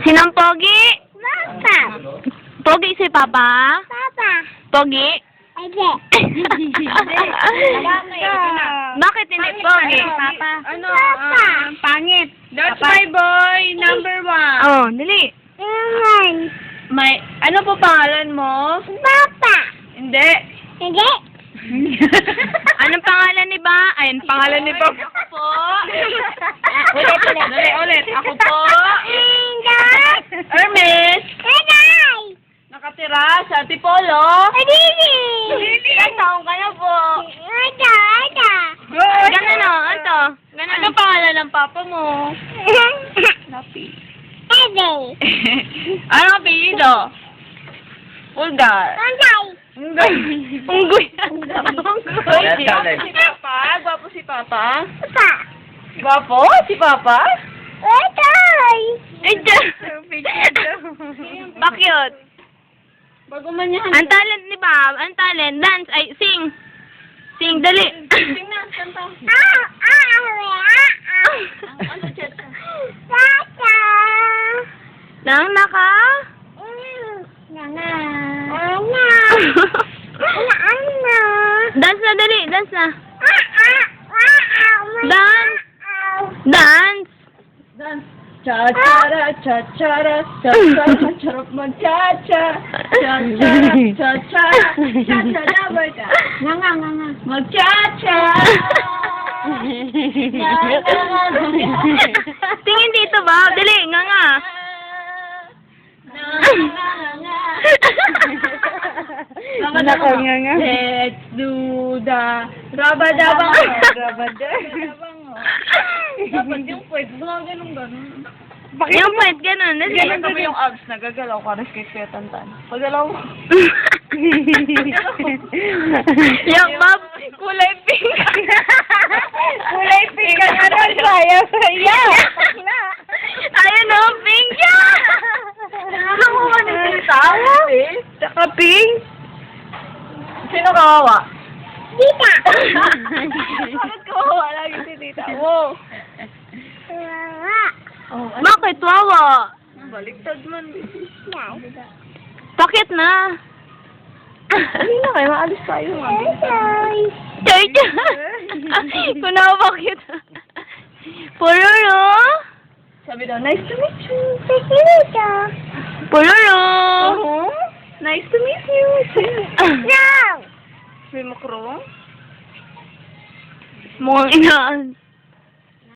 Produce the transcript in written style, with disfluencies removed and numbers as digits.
Sinong pogi? Papa. Pogi si Papa? Papa. Pogi? Hindi. Bakit hindi pogi? Papa. Papa. Pangit. That's my boy, number 1. Oh, dali. Naman. May, ano po pangalan mo? Papa. Hindi. Hindi. Anong pangalan ni ba? Ayun, pangalan ni Bob. Ako po. Ulit. Ako po. Hindi. Hermes. Hindi. Nakatira sa Tipolo. Hindi. Ilang taong ka na po? Hindi. Ganun o, ito. Ganun. Ano pangalan ng papa mo? Lapi. Hindi. Ano ang apelyido? Vulgar. Hindi. Unggoy. Si Papa? Gwapo si Papa? Papa. Gwapo si Papa? Hindi. Ito. Bakit? Bago man yan. Ang talent ni Bob, ang talent, dance, ay, sing. Sing, dali. Tingnan, kanta. Ano, Chetsa? Nang naka? Dance na, dali, dance na. Dance. Dance. Dance. Cha-cha-ra, cha-cha-ra, cha-cha-ra, charap mag-cha-cha. Cha-cha-ra, cha-cha-ra, cha-cha-ra, barka. Mag-cha-cha. Tingin dito ba? Dali, nga nga. Let's do the rabadabang. Dapat yung pwede. Ganun. Yung point, ganun. Dali. Ganun ka ba yung abs? Nagagalaw ka. Respect ko yung tantan. Pagalaw mo. Yung Bob, kulay pink. Kulay pink. Ano saya? Saya. Ayun o, pink yan. Ano mo ba nito tawa? Saka pink. Sino kawawa? Tita. Bakit kawawa lagi si tita mo? Oh, Bakit wawa? Baliktad man. Bakit na? Hindi na kayo. Maalis tayo. Chay, kunawa bakit? Pururo? Sabi daw, nice to meet you. Pururo? Oh, nice to meet you. Sabi mo, Krong? Mukhang inaan.